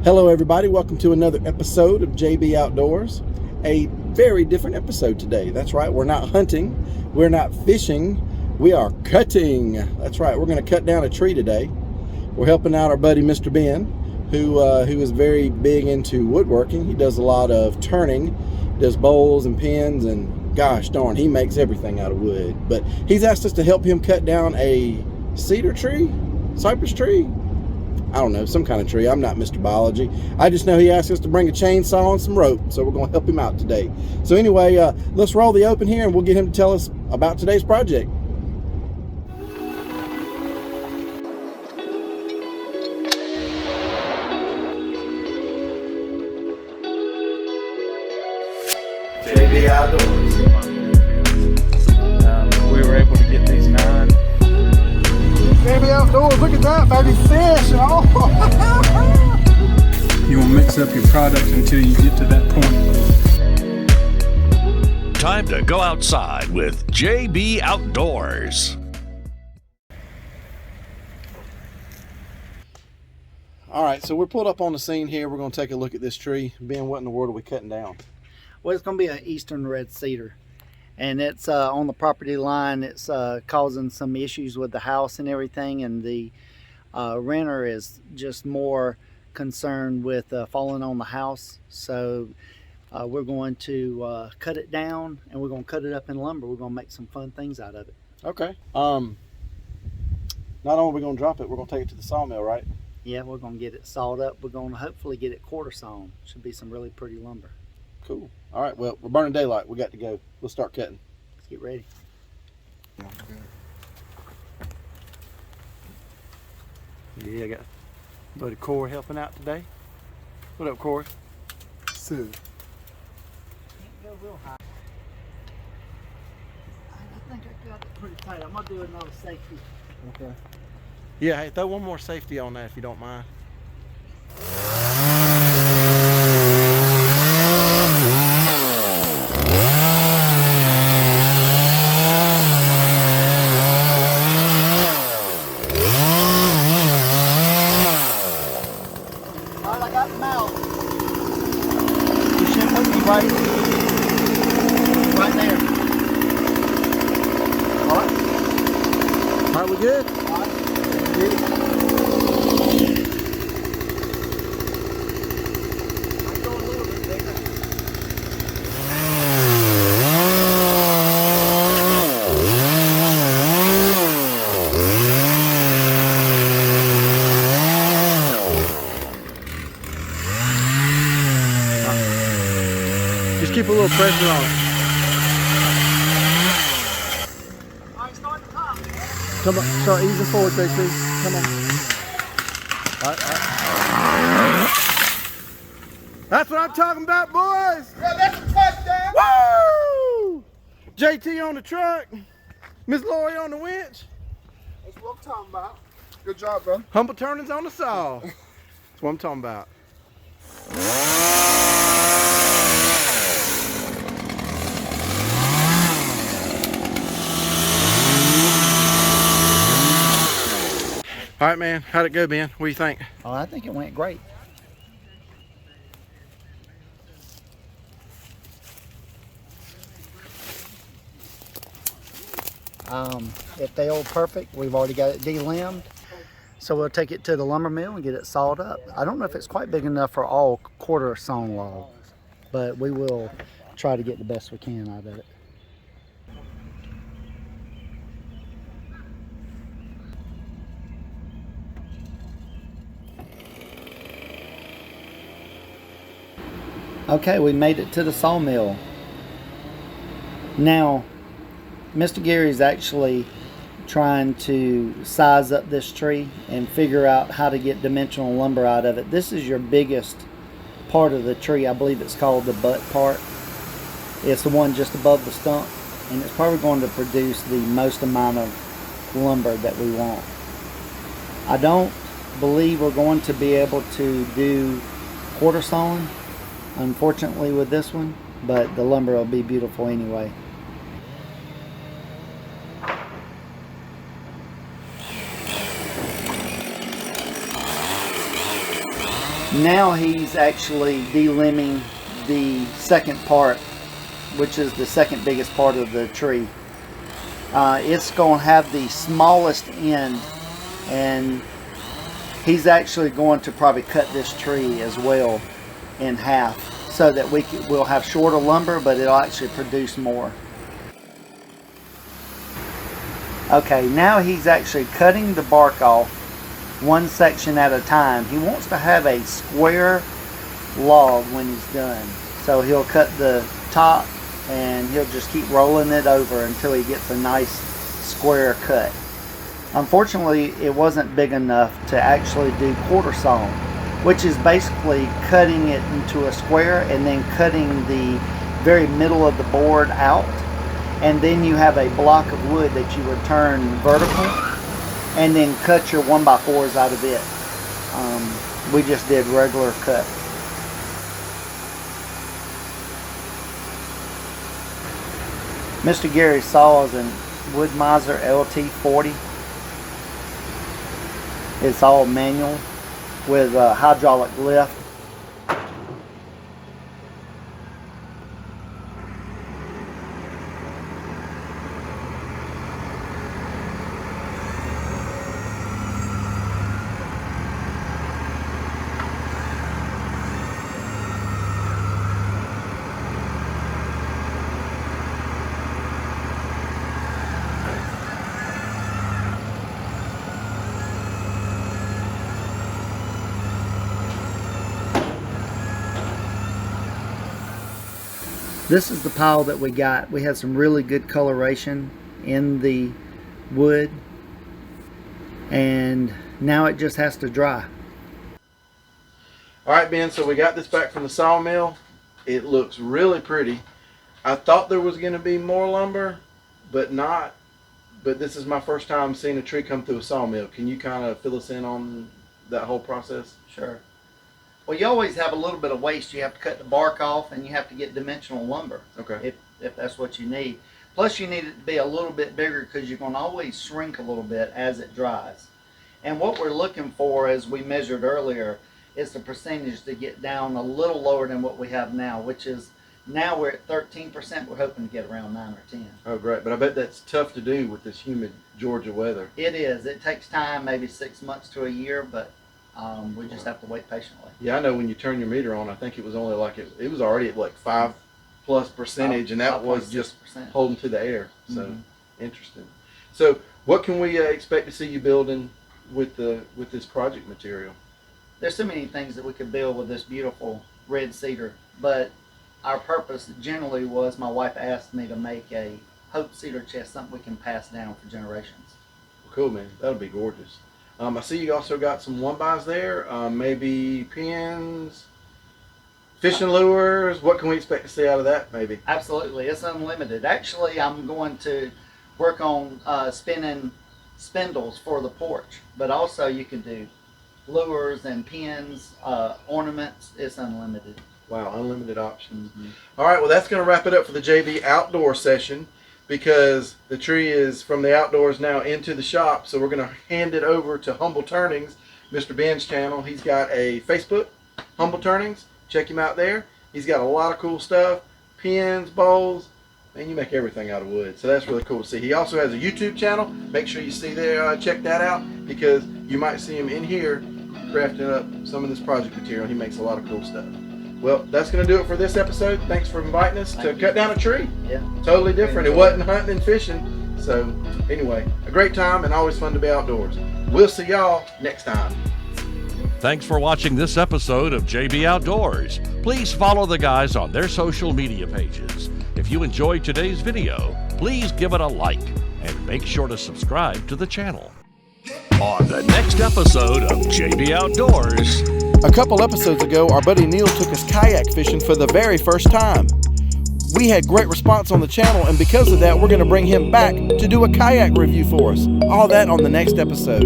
Hello everybody, welcome to another episode of JB Outdoors. A very different episode today. That's right, we're not hunting, we're not fishing, we are cutting. That's right, we're going to cut down a tree today. We're helping out our buddy Mr. Ben, who is very big into woodworking. He does a lot of turning, does bowls and pins, and gosh darn, he makes everything out of wood. But he's asked us to help him cut down a cedar tree, cypress tree, I don't know, some kind of tree. I'm not Mr. Biology. I just know he asked us to bring a chainsaw and some rope, so we're going to help him out today. So anyway, let's roll the open here and we'll get him to tell us about today's project. JB Outdoors. We were able to get these 9. JB Outdoors, look at that, baby, fish. Oh. You will mix up your product until you get to that point. Time to go outside with JB Outdoors. All right, so we're pulled up on the scene here. We're going to take a look at this tree. Ben, what in the world are we cutting down? Well, it's going to be an eastern red cedar, and it's on the property line. It's causing some issues with the house and everything, and the renter is just more concerned with falling on the house. So we're going to cut it down, and we're going to cut it up in lumber. We're going to make some fun things out of it. Okay. Not only are we going to drop it, we're going to take it to the sawmill, right? Yeah, we're going to get it sawed up. We're going to hopefully get it quarter sawn. Should be some really pretty lumber. Cool. All right, well, we're burning daylight. We got to go. Let's start cutting. Let's get ready. Yeah, I got buddy Corey helping out today. What up, Corey? So, can't go real high. I think I got it pretty tight. I'm going to do another safety. Okay. Yeah, hey, throw one more safety on that if you don't mind. Right there. All right, we good? All right. Might go a little bit bigger. Just keep a little pressure on it. Come on, start easing forward, JC. Come on. All right. That's what I'm talking about, boys. Yeah, that's a touchdown. Woo! JT on the truck. Miss Lori on the winch. That's what I'm talking about. Good job, bro. Humble turnings on the saw. That's what I'm talking about. All right, man. How'd it go, Ben? What do you think? Oh, I think it went great. It failed perfect. We've already got it delimbed. So we'll take it to the lumber mill and get it sawed up. I don't know if it's quite big enough for all quarter sawn logs, but we will try to get the best we can out of it. Okay, we made it to the sawmill. Now, Mr. Gary's actually trying to size up this tree and figure out how to get dimensional lumber out of it. This is your biggest part of the tree. I believe it's called the butt part. It's the one just above the stump, and it's probably going to produce the most amount of lumber that we want. I don't believe we're going to be able to do quarter sawing, unfortunately, with this one, but the lumber will be beautiful anyway. Now he's actually delimbing the second part, which is the second biggest part of the tree. It's going to have the smallest end, and he's actually going to probably cut this tree as well in half so that we'll have shorter lumber, but it'll actually produce more. Okay, now he's actually cutting the bark off one section at a time. He wants to have a square log when he's done. So he'll cut the top and he'll just keep rolling it over until he gets a nice square cut. Unfortunately, it wasn't big enough to actually do quarter sawing, which is basically cutting it into a square and then cutting the very middle of the board out. And then you have a block of wood that you would turn vertical and then cut your 1x4s out of it. We just did regular cut. Mr. Gary's saw is a Wood-Mizer LT40. It's all manual with a hydraulic lift. This is the pile that we got. We had some really good coloration in the wood, and now it just has to dry. All right, Ben, so we got this back from the sawmill. It looks really pretty. I thought there was going to be more lumber, but not. But this is my first time seeing a tree come through a sawmill. Can you kind of fill us in on that whole process? Sure. Well, you always have a little bit of waste. You have to cut the bark off, and you have to get dimensional lumber. Okay. If that's what you need. Plus, you need it to be a little bit bigger because you're going to always shrink a little bit as it dries. And what we're looking for, as we measured earlier, is the percentage to get down a little lower than what we have now, which is now we're at 13%. We're hoping to get around 9 or 10. Oh, great. But I bet that's tough to do with this humid Georgia weather. It is. It takes time, maybe 6 months to a year, but we just have to wait patiently. Yeah, I know when you turn your meter on, I think it was only like, it was already at like 5+%, and that was just holding to the air. So, interesting. So, what can we expect to see you building with this project material? There's so many things that we could build with this beautiful red cedar, but our purpose generally was, my wife asked me to make a Hope cedar chest, something we can pass down for generations. Well, cool, man. That'll be gorgeous. I see you also got some 1-bys there, maybe pins, fishing lures. What can we expect to see out of that, maybe? Absolutely. It's unlimited. Actually, I'm going to work on spinning spindles for the porch, but also you can do lures and pins, ornaments. It's unlimited. Wow, unlimited options. All right, well, that's going to wrap it up for the JB outdoor session, because the tree is from the outdoors now into the shop. So we're going to hand it over to Humble Turnings, Mr. Ben's channel. He's got a Facebook, Humble Turnings. Check him out there. He's got a lot of cool stuff, pins, bowls, and you make everything out of wood. So that's really cool to see. He also has a YouTube channel. Make sure you see there, check that out, because you might see him in here crafting up some of this project material. He makes a lot of cool stuff. Well, that's going to do it for this episode. Thanks for inviting us to cut down a tree. Yeah. Totally different. It wasn't hunting and fishing. So, anyway, a great time and always fun to be outdoors. We'll see y'all next time. Thanks for watching this episode of JB Outdoors. Please follow the guys on their social media pages. If you enjoyed today's video, please give it a like and make sure to subscribe to the channel. On the next episode of JB Outdoors. A couple episodes ago, our buddy Neil took us kayak fishing for the very first time. We had great response on the channel, and because of that, we're going to bring him back to do a kayak review for us. All that on the next episode.